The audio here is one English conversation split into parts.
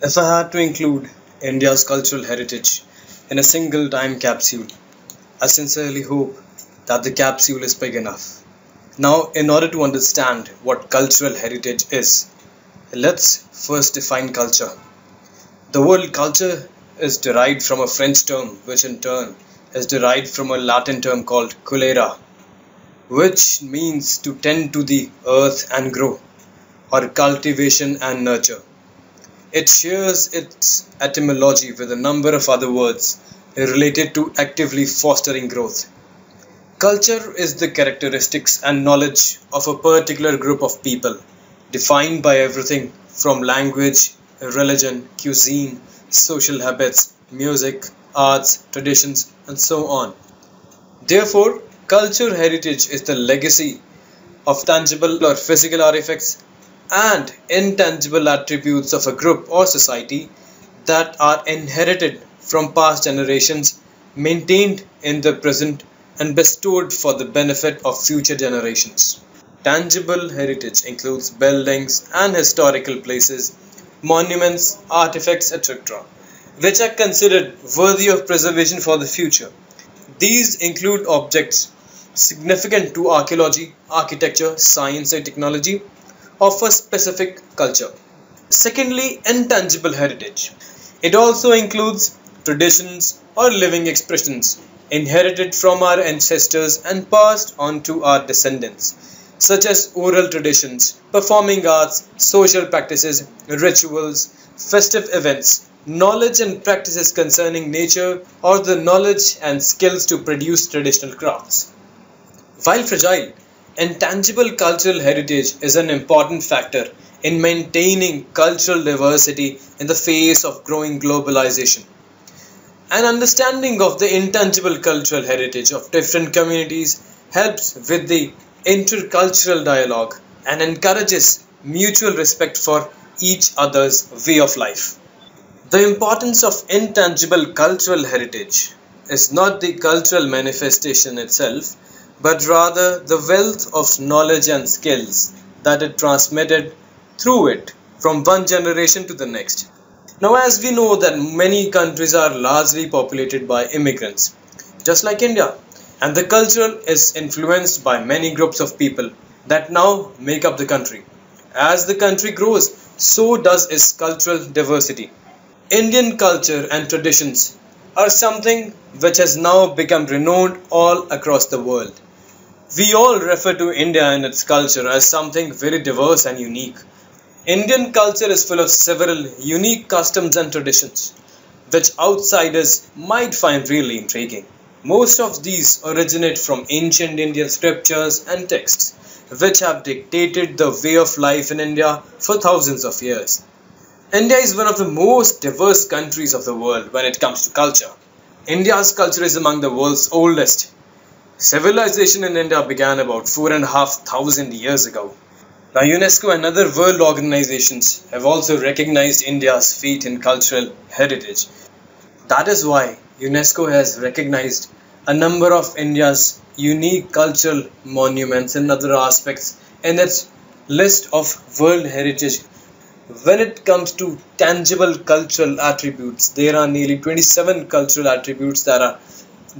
If I had to include India's cultural heritage in a single time capsule, I sincerely hope that the capsule is big enough. Now, in order to understand what cultural heritage is, let's first define culture. The word culture is derived from a French term, which in turn is derived from a Latin term called culere, which means to tend to the earth and grow, or cultivation and nurture. It shares its etymology with a number of other words related to actively fostering growth. Culture is the characteristics and knowledge of a particular group of people, defined by everything from language, religion, cuisine, social habits, music, arts, traditions, and so on. Therefore, culture heritage is the legacy of tangible or physical artifacts and intangible attributes of a group or society that are inherited from past generations, maintained in the present, and bestowed for the benefit of future generations. Tangible heritage includes buildings and historical places, monuments, artifacts, etc., which are considered worthy of preservation for the future. These include objects significant to archaeology, architecture, science, and technology of a specific culture. Secondly, intangible heritage. It also includes traditions or living expressions inherited from our ancestors and passed on to our descendants, such as oral traditions, performing arts, social practices, rituals, festive events, knowledge and practices concerning nature, or the knowledge and skills to produce traditional crafts. While fragile, intangible cultural heritage is an important factor in maintaining cultural diversity in the face of growing globalization. An understanding of the intangible cultural heritage of different communities helps with the intercultural dialogue and encourages mutual respect for each other's way of life. The importance of intangible cultural heritage is not the cultural manifestation itself, but rather the wealth of knowledge and skills that is transmitted through it from one generation to the next. Now, as we know that many countries are largely populated by immigrants, just like India, and the culture is influenced by many groups of people that now make up the country. As the country grows, so does its cultural diversity. Indian culture and traditions are something which has now become renowned all across the world. We all refer to India and its culture as something very diverse and unique. Indian culture is full of several unique customs and traditions, which outsiders might find really intriguing. Most of these originate from ancient Indian scriptures and texts, which have dictated the way of life in India for thousands of years. India is one of the most diverse countries of the world when it comes to culture. India's culture is among the world's oldest. Civilization in India began about 4,500 years ago. Now, UNESCO and other world organizations have also recognized India's feat in cultural heritage. That is why UNESCO has recognized a number of India's unique cultural monuments and other aspects in its list of World Heritage. When it comes to tangible cultural attributes, there are nearly 27 cultural attributes that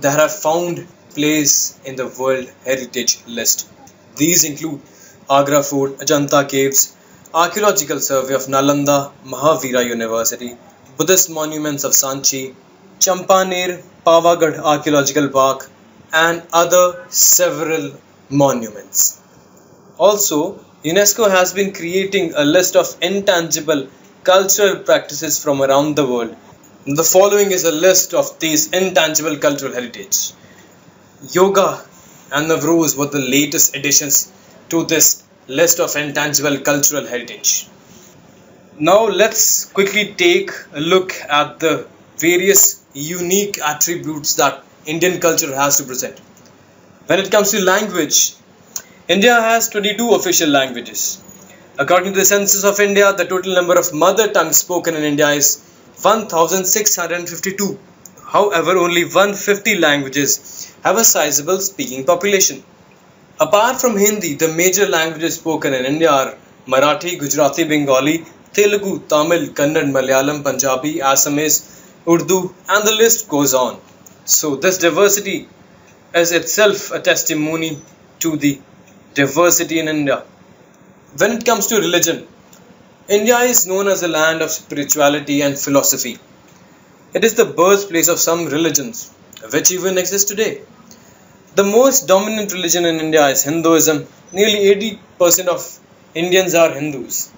have found place in the World Heritage list. These include Agra Fort, Ajanta Caves, Archaeological Survey of Nalanda Mahavira University, Buddhist monuments of Sanchi, Champaner Pavagadh Archaeological Park, and other several monuments. Also, UNESCO has been creating a list of intangible cultural practices from around the world. The following is a list of these intangible cultural heritage. Yoga and Navroz were the latest additions to this list of intangible cultural heritage. Now let's quickly take a look at the various unique attributes that Indian culture has to present. When it comes to language, India has 22 official languages. According to the census of India, the total number of mother tongues spoken in India is 1652. However, only 150 languages have a sizable speaking population. Apart from Hindi, the major languages spoken in India are Marathi, Gujarati, Bengali, Telugu, Tamil, Kannada, Malayalam, Punjabi, Assamese, Urdu, and the list goes on. So, this diversity is itself a testimony to the diversity in India. When it comes to religion, India is known as a land of spirituality and philosophy. It is the birthplace of some religions, which even exist today. The most dominant religion in India is Hinduism. Nearly 80% of Indians are Hindus.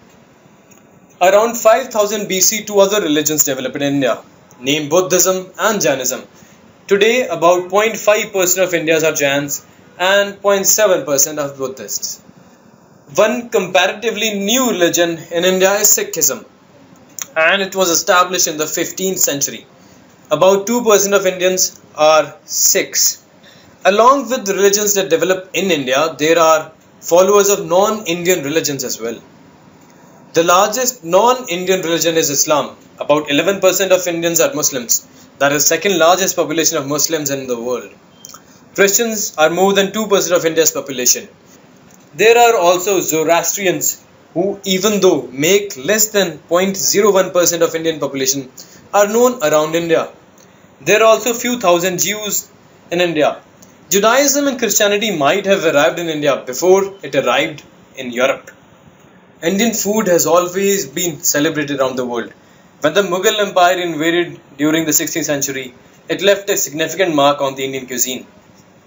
Around 5000 BC, two other religions developed in India, named Buddhism and Jainism. Today, about 0.5% of Indians are Jains and 0.7% are Buddhists. One comparatively new religion in India is Sikhism, and it was established in the 15th century. About 2% of Indians are Sikhs. Along with the religions that develop in India, there are followers of non-Indian religions as well. The largest non-Indian religion is Islam. About 11% of Indians are Muslims. That is the second largest population of Muslims in the world. Christians are more than 2% of India's population. There are also Zoroastrians who, even though make less than 0.01% of Indian population, are known around India. There are also few thousand Jews in India. Judaism and Christianity might have arrived in India before it arrived in Europe. Indian food has always been celebrated around the world. When the Mughal Empire invaded during the 16th century, it left a significant mark on the Indian cuisine.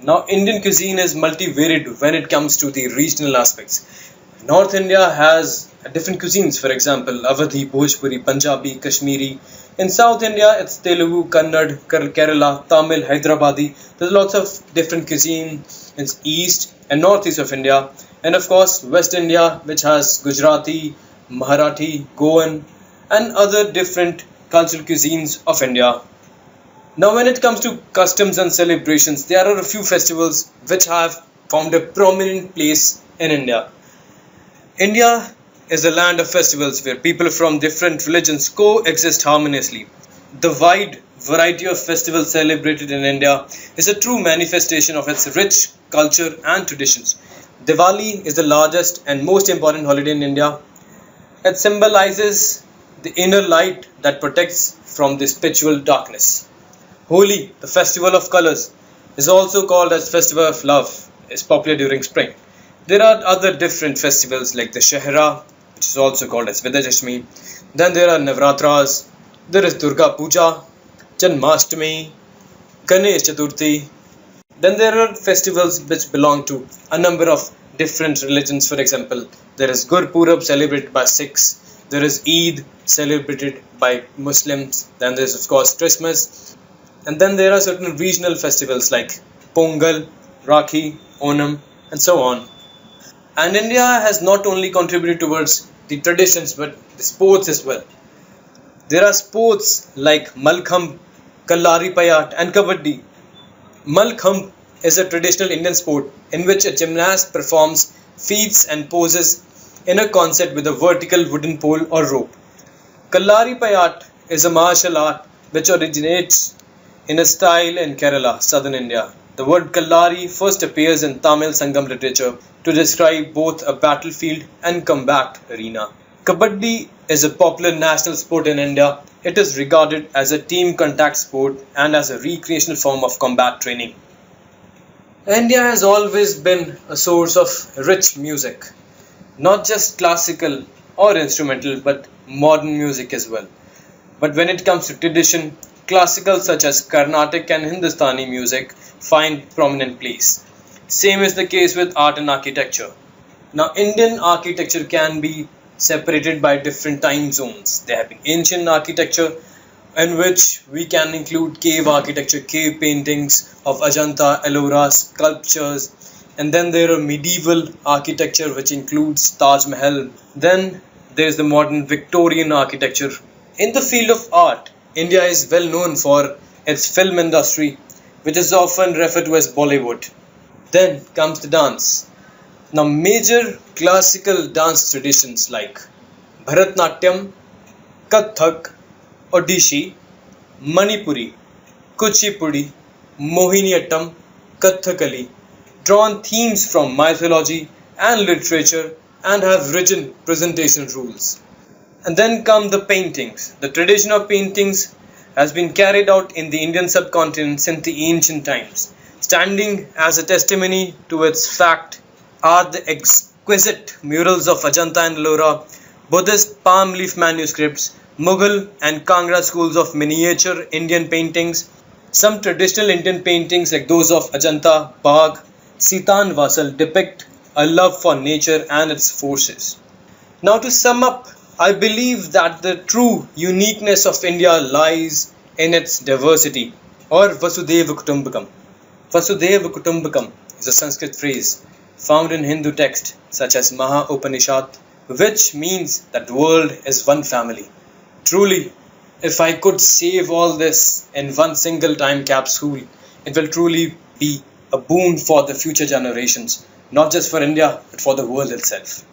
Now, Indian cuisine is multivaried when it comes to the regional aspects. North India has different cuisines, for example, Awadhi, Bhojpuri, Punjabi, Kashmiri. In South India, it's Telugu, Kannada, Kerala, Tamil, Hyderabadi. There's lots of different cuisine in East and Northeast of India. And of course, West India, which has Gujarati, Marathi, Goan, and other different cultural cuisines of India. Now, when it comes to customs and celebrations, there are a few festivals which have found a prominent place in India. India is a land of festivals where people from different religions coexist harmoniously. The wide variety of festivals celebrated in India is a true manifestation of its rich culture and traditions. Diwali is the largest and most important holiday in India. It symbolizes the inner light that protects from the spiritual darkness. Holi, the festival of colors, is also called as Festival of Love, is popular during spring. There are other different festivals like the Shahra, which is also called as Vidajashmi. Then there are Navratras, there is Durga Puja, Janmashtami, Ganesh Chaturthi. Then there are festivals which belong to a number of different religions. For example, there is Gurpurab celebrated by Sikhs, there is Eid celebrated by Muslims, then there is of course Christmas, and then there are certain regional festivals like Pongal, Rakhi, Onam, and so on. And India has not only contributed towards the traditions but the sports as well. There are sports like Malkham, Kallari Payat, and Kabaddi. Malkham is a traditional Indian sport in which a gymnast performs feats and poses in a concert with a vertical wooden pole or rope. Kallari Payat is a martial art which originates in a style in Kerala, southern India. The word Kallari first appears in Tamil Sangam literature to describe both a battlefield and combat arena. Kabaddi is a popular national sport in India. It is regarded as a team contact sport and as a recreational form of combat training. India has always been a source of rich music, not just classical or instrumental but modern music as well. But when it comes to tradition, classical such as Carnatic and Hindustani music find prominent place. Same is the case with art and architecture. Now, Indian architecture can be separated by different time zones. There have been ancient architecture in which we can include cave architecture, cave paintings of Ajanta, Ellora, sculptures, and then there are medieval architecture which includes Taj Mahal. Then there is the modern Victorian architecture. In the field of art, India is well known for its film industry, which is often referred to as Bollywood. Then comes the dance. Now, major classical dance traditions like Bharatnatyam, Kathak, Odissi, Manipuri, Kuchipudi, Mohiniyattam, Kathakali drawn themes from mythology and literature and have rigid presentation rules. And then come the paintings. The tradition of paintings has been carried out in the Indian subcontinent since the ancient times. Standing as a testimony to its fact are the exquisite murals of Ajanta and Ellora, Buddhist palm leaf manuscripts, Mughal and Kangra schools of miniature Indian paintings, some traditional Indian paintings like those of Ajanta, Bagh, Sita and Vasal depict a love for nature and its forces. Now, to sum up, I believe that the true uniqueness of India lies in its diversity, or Vasudhaiva Kutumbakam. Vasudhaiva Kutumbakam is a Sanskrit phrase found in Hindu texts such as Maha Upanishad, which means that the world is one family. Truly, if I could save all this in one single time capsule, it will truly be a boon for the future generations, not just for India, but for the world itself.